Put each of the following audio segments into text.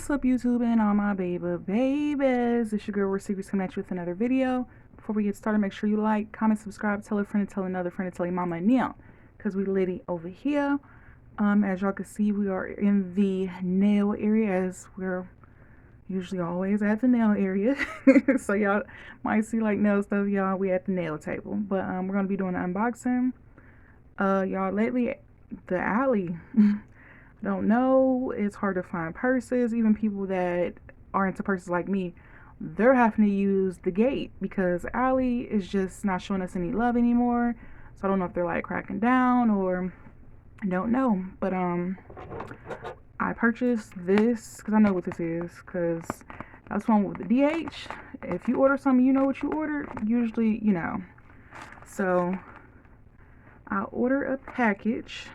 What's up, YouTube and all my babies? It's your girl Where Secrets coming at you with another video. Before we get started, make sure you like, comment, subscribe, tell a friend, and tell another friend, and tell your mama and them, because we litty over here. As y'all can see, we are in the nail area, as we're usually always at the nail area. So y'all might see like nail stuff, y'all. We at the nail table, but we're gonna be doing an unboxing. Y'all, lately the alley. Don't know, it's hard to find purses. Even people that are into purses like me, they're having to use the gate because Ally is just not showing us any love anymore. So I don't know if they're like cracking down or I don't know. But I purchased this because I know what this is, because that's one with the DH. If you order something, you know what you ordered, usually you know. So I order a package.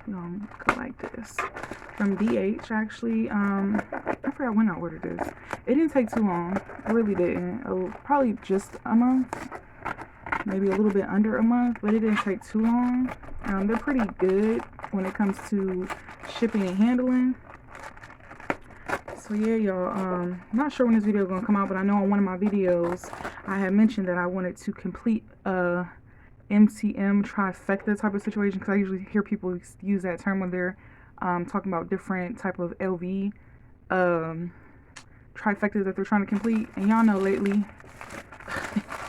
Go like this from DH. Actually, I forgot when I ordered this. It didn't take too long. It really didn't. Probably just a month, maybe a little bit under a month, but it didn't take too long. They're pretty good when it comes to shipping and handling. So yeah, y'all, not sure when this video is gonna come out, but I know on one of my videos I had mentioned that I wanted to complete MCM trifecta type of situation, because I usually hear people use that term when they're talking about different type of LV trifectas that they're trying to complete. And y'all know lately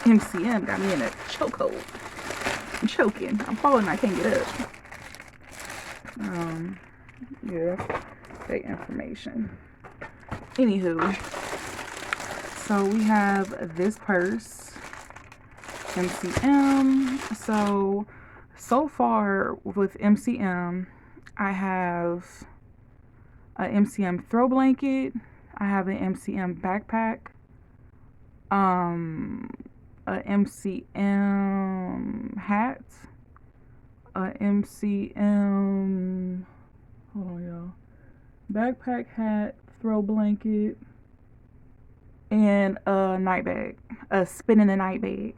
MCM got me in a chokehold. I'm choking. I'm falling. I can't get up. Yeah, that information. Anywho, so we have this purse. MCM. So far with MCM, I have a MCM throw blanket, I have an MCM backpack, a MCM hat, a MCM, hold on y'all, backpack, hat, throw blanket, and a night bag, a spin in the night bag.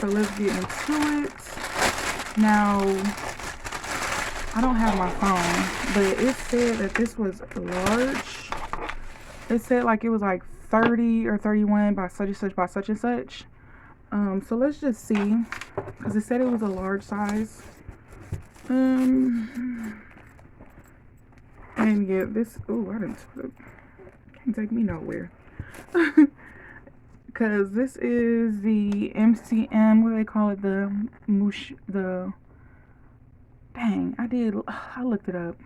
So let's get into it. Now, I don't have my phone, but it said that this was large. It said like it was like 30 or 31 by such and such by such and such. So let's just see, because it said it was a large size. And yeah, this, oh, I didn't, can't take me nowhere. Because this is the MCM, what do they call it? The mush, the, dang, I looked it up.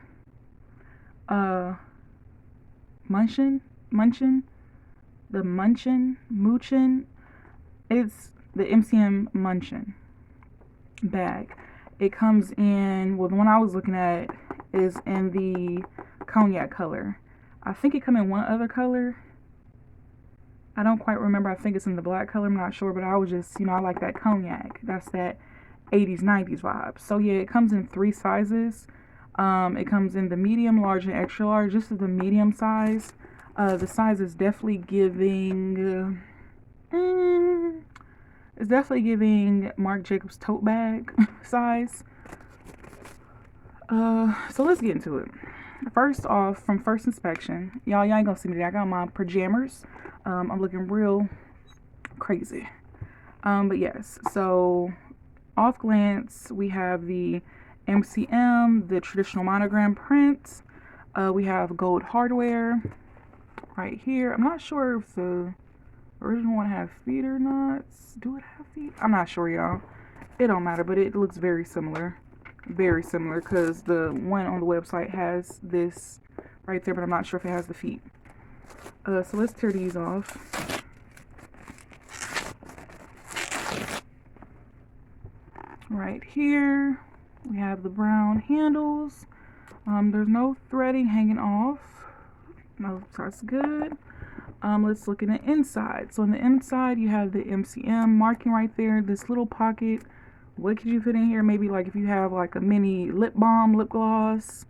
Munchin, it's the MCM Munchin bag. It comes in, well, the one I was looking at is in the cognac color. I think it come in one other color. I don't quite remember. I think it's in the black color. I'm not sure, but I was just, I like that cognac. That's that 80s, 90s vibe. So yeah, it comes in 3 sizes. It comes in the medium, large, and extra large. This is the medium size. The size is definitely giving, it's definitely giving Marc Jacobs tote bag size. So let's get into it. First off, from first inspection, y'all ain't gonna see me today. I got my pajamas. I'm looking real crazy. But yes, so off glance, we have the MCM, the traditional monogram print. We have gold hardware right here. I'm not sure if the original one have feet or not. Do it have feet? I'm not sure, y'all. It don't matter, but it looks very similar. Very similar, because the one on the website has this right there, but I'm not sure if it has the feet. So let's tear these off. Right here we have the brown handles. There's no threading hanging off. No, that's good. Let's look in the inside. So in the inside you have the MCM marking right there, this little pocket. What could you fit in here? Maybe like if you have like a mini lip balm, lip gloss,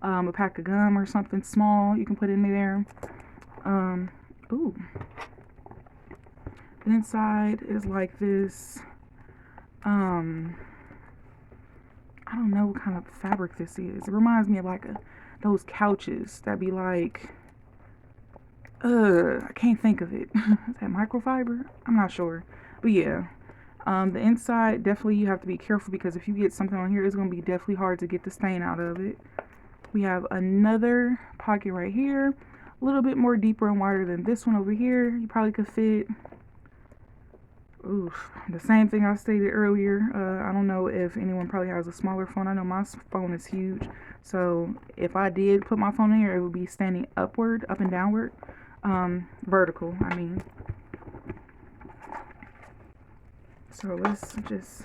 a pack of gum or something small, you can put in there. Ooh. The inside is like this, I I don't know what kind of fabric this is. It reminds me of like those couches that be like, I can't think of it. Is that microfiber? I'm not sure. But yeah, the inside, definitely you have to be careful because if you get something on here, it's going to be definitely hard to get the stain out of it. We have another pocket right here, a little bit more deeper and wider than this one over here. You probably could fit, the same thing I stated earlier. I don't know if anyone probably has a smaller phone. I know my phone is huge. So if I did put my phone in here, it would be standing upward, up and downward, vertical, I mean. So let's just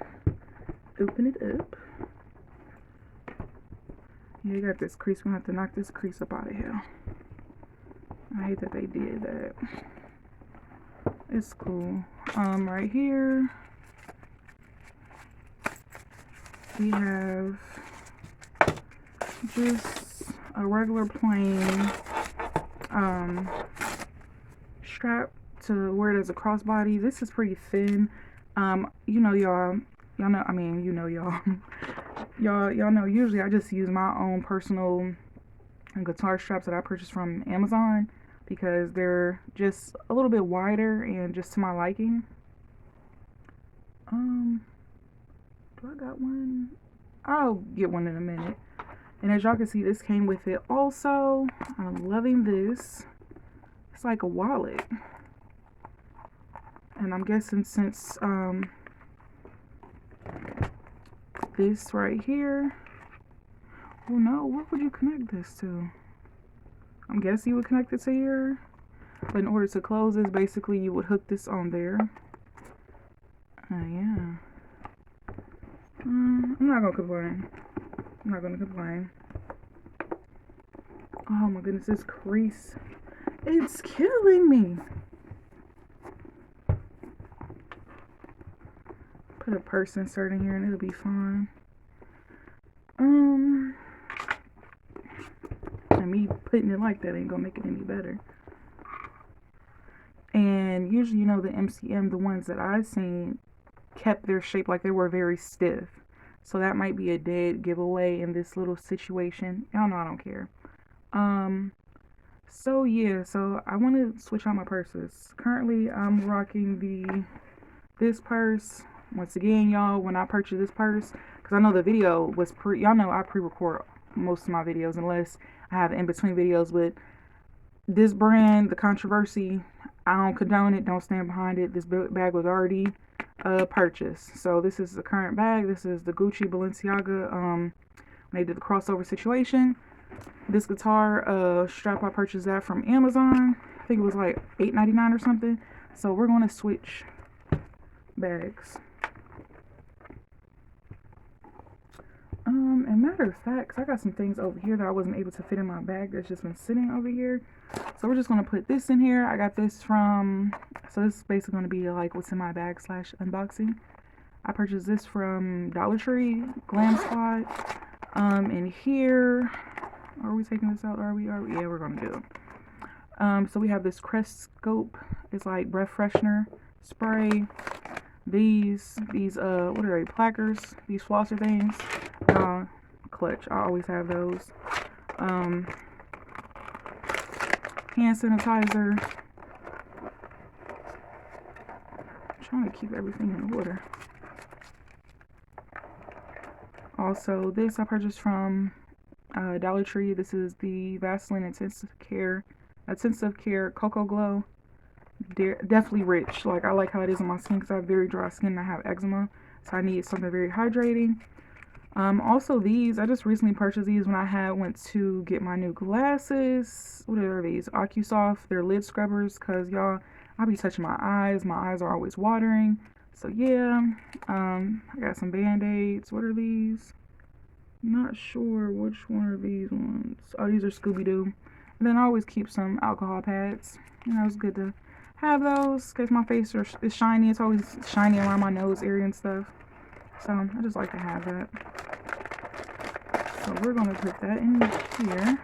open it up. Yeah, you got this crease. We're gonna have to knock this crease up out of here. I hate that they did that. It's cool. Right here we have just a regular plain strap to wear it as a crossbody. This is pretty thin. You know, y'all know, I mean, you know, y'all y'all know, usually I just use my own personal guitar straps that I purchased from Amazon because they're just a little bit wider and just to my liking. Do I got one? I'll get one in a minute. And as y'all can see, this came with it also. I'm loving this. It's like a wallet. And I'm guessing since this right here, oh no, what would you connect this to? I'm guessing you would connect it to here, but in order to close this, basically you would hook this on there. Yeah. I'm not gonna complain. I'm not gonna complain. Oh my goodness, this crease, it's killing me. Put a purse insert in here and it'll be fine. And me putting it like that ain't gonna make it any better. And usually, you know, the MCM, the ones that I've seen, kept their shape like they were very stiff. So that might be a dead giveaway in this little situation. Y'all know I don't care. So yeah, so I want to switch out my purses. Currently, I'm rocking this purse. Once again, y'all, when I purchased this purse, because I know the video was y'all know I pre-record most of my videos unless I have in-between videos, but this brand, the controversy, I don't condone it, don't stand behind it. This bag was already purchased. So this is the current bag. This is the Gucci Balenciaga, when they did the crossover situation. This guitar strap, I purchased that from Amazon. I think it was like $8.99 or something. So we're going to switch bags. And matter of fact, I got some things over here that I wasn't able to fit in my bag that's just been sitting over here. So we're just going to put this in here. I got this from, so this is basically going to be like what's in my bag / unboxing. I purchased this from Dollar Tree, Glam Squad. And here, are we taking this out? Are we? Yeah, we're going to do it. So we have this Crest Scope. It's like breath freshener spray. These what are they, plackers, these flosser things, clutch, I always have those, hand sanitizer, I'm trying to keep everything in order. Also, this I purchased from Dollar Tree. This is the Vaseline Intensive Care Cocoa Glow. Definitely rich. Like, I like how it is on my skin because I have very dry skin and I have eczema, so I need something very hydrating. Also these, I just recently purchased these when I went to get my new glasses. What are these? OcuSoft. They're lid scrubbers because y'all, I be touching my eyes are always watering. So yeah, I got some band-aids. What are these? Not sure which one are these ones. Oh, these are Scooby-Doo. And then I always keep some alcohol pads. You know, it's good to have those because my face is shiny. It's always shiny around my nose area and stuff. So I just like to have that. So we're going to put that in here.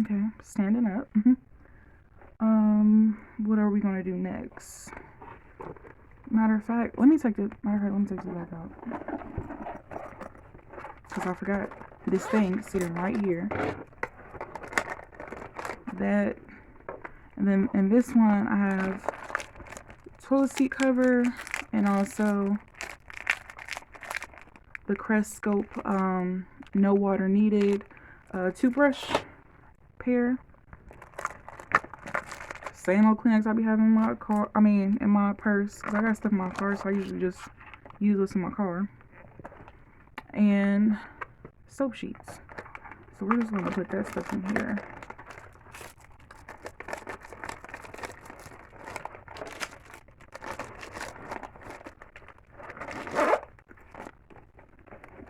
Okay, standing up. What are we gonna do next? Matter of fact, let me take this back out. Because I forgot this thing sitting right here. That, and then in this one I have toilet seat cover and also the Crest Scope no water needed toothbrush pair. Same old Kleenex I be having in my car, in my purse, because I got stuff in my car, so I usually just use this in my car. And soap sheets. So we're just going to put that stuff in here.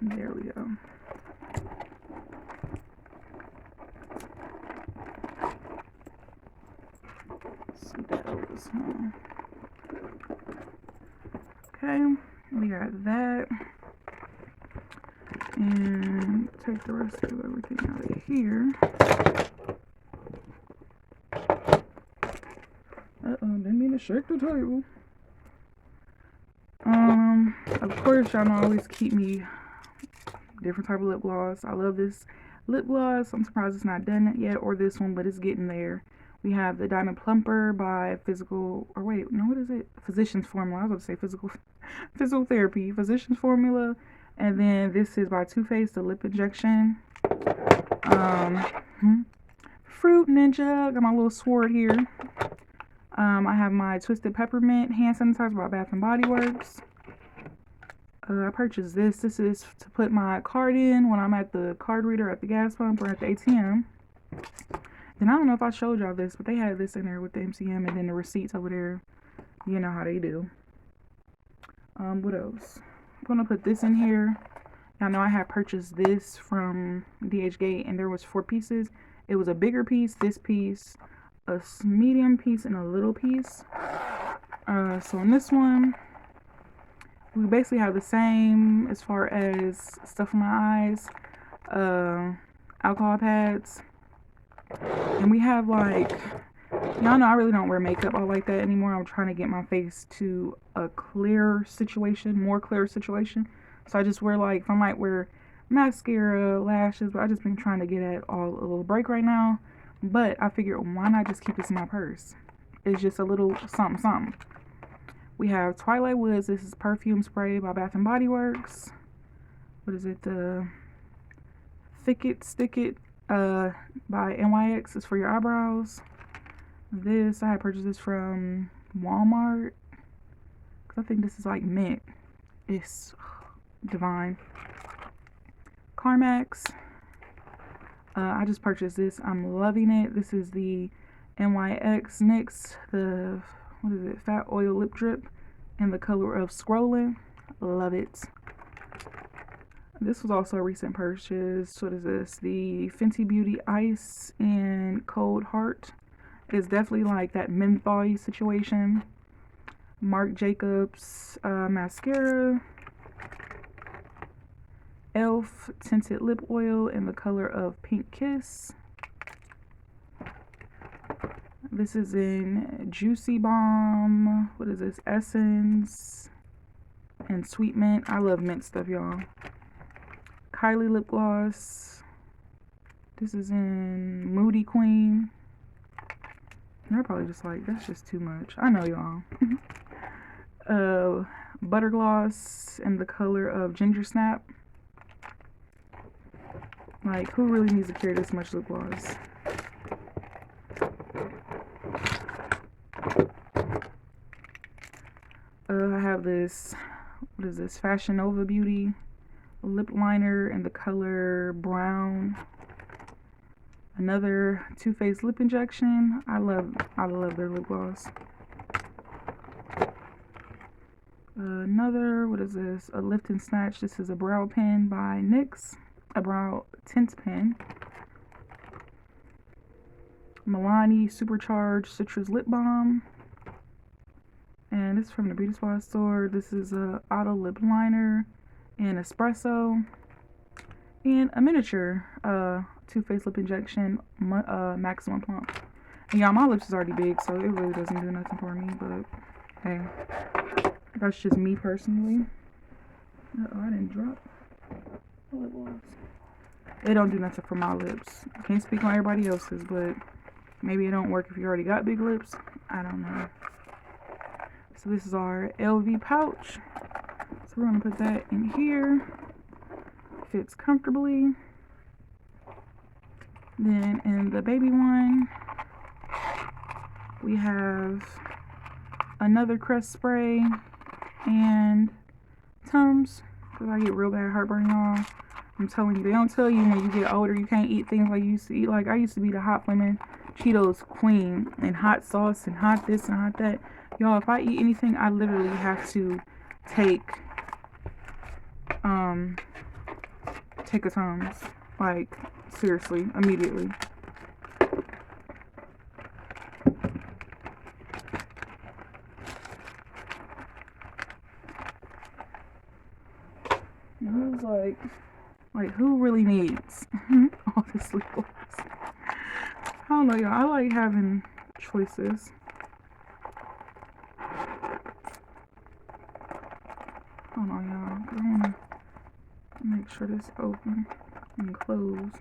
There we go. See those. Okay, we got that. And take the rest of everything out of here. Didn't mean to shake the table. Of course, y'all know I always keep me different type of lip gloss. I love this lip gloss. I'm surprised it's not done yet, or this one, but it's getting there. We have the Diamond Plumper by Physicians Formula. I was about to say physical therapy. Physicians Formula. And then this is by Too Faced, the lip injection. Fruit Ninja. Got my little sword here. I have my Twisted Peppermint hand sanitizer by Bath and Body Works. I purchased this. This is to put my card in when I'm at the card reader at the gas pump or at the ATM. And I don't know if I showed y'all this, but they had this in there with the MCM and then the receipts over there. You know how they do. What else? I'm going to put this in here. Y'all know I had purchased this from DHgate and there was 4 pieces. It was a bigger piece, this piece, a medium piece, and a little piece. So in this one, we basically have the same as far as stuff for my eyes, alcohol pads, and we have like, y'all know I really don't wear makeup all like that anymore. I'm trying to get my face to a clear situation, more clear situation. So I just wear like, I might wear mascara, lashes, but I just been trying to get at all a little break right now. But I figured, why not just keep this in my purse? It's just a little something, something. We have Twilight Woods. This is perfume spray by Bath and Body Works. What is it? The Thick It, Stick It by NYX. It's for your eyebrows. This, I had purchased this from Walmart. I think this is like mint. It's divine. Carmax. I just purchased this. I'm loving it. This is the NYX NYX, the, Fat Oil Lip Drip in the color of Scrolling. Love it. This was also a recent purchase. What is this? The Fenty Beauty Ice and Cold Heart. It's definitely like that menthol situation. Marc Jacobs mascara. Elf tinted lip oil in the color of Pink Kiss. This is in Juicy Bomb. What is this? Essence and Sweet Mint. I love mint stuff, y'all. Kylie lip gloss. This is in Moody Queen. They're probably just like, that's just too much. I know, y'all. Butter gloss in the color of Ginger Snap. Like, who really needs to carry this much lip gloss? I have this, what is this? Fashion Nova Beauty lip liner in the color brown. Another Too Faced lip injection. I love their lip gloss. Another, what is this? A Lift and Snatch. This is a brow pen by NYX. A brow tint pen. Milani Supercharged Citrus Lip Balm. And this is from the Beauty Supply store. This is a auto lip liner in espresso. And a miniature Too Faced Lip Injection Maximum Plump. And y'all, my lips is already big, so it really doesn't do nothing for me, but hey, that's just me personally. Uh-oh, I didn't drop lip gloss. It don't do nothing for my lips. Can't speak on everybody else's, but maybe it don't work if you already got big lips. I don't know. So this is our LV pouch. So we're gonna put that in here. Fits comfortably. Then in the baby one, we have another Crest spray and Tums, because I get real bad heartburn, y'all. I'm telling you, they don't tell you when you get older you can't eat things like you used to eat. Like, I used to be the hot flaming Cheetos queen, and hot sauce and hot this and hot that. Y'all, if I eat anything, I literally have to take a Tums. Like, seriously, immediately. It was like who really needs all this lip gloss? I don't know, y'all. I like having choices. Hold on, y'all. I want to make sure this open and closed.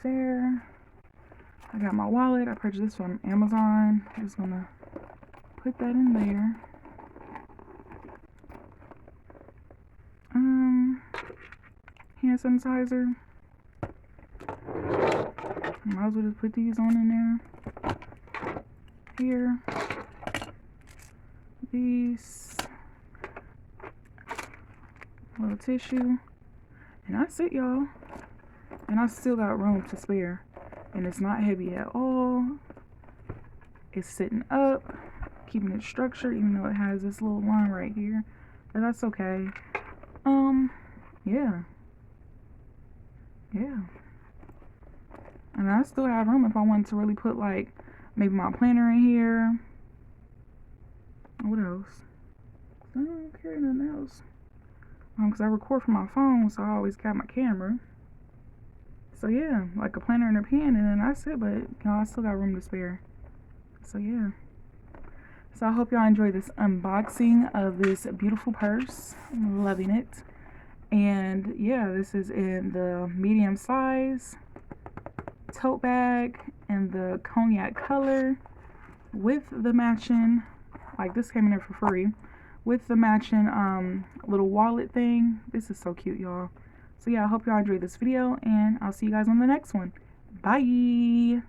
There. I got my wallet. I purchased this from Amazon. I'm just gonna put that in there. Hand sanitizer. Might as well just put these on in there. Here. These. A little tissue. And that's it, y'all. And I still got room to spare. And it's not heavy at all. It's sitting up, keeping it structured, even though it has this little line right here. But that's okay. Yeah. Yeah. And I still have room if I wanted to really put, like, maybe my planner in here. What else? I don't carry nothing else. Because I record from my phone, so I always got my camera. So yeah, like a planner and a pen, and then that's it. But you know, I still got room to spare. So yeah. So I hope y'all enjoy this unboxing of this beautiful purse. I'm loving it. And yeah, this is in the medium size tote bag in the cognac color with the matching, like this came in there for free, with the matching little wallet thing. This is so cute, y'all. So yeah, I hope y'all enjoyed this video, and I'll see you guys on the next one. Bye.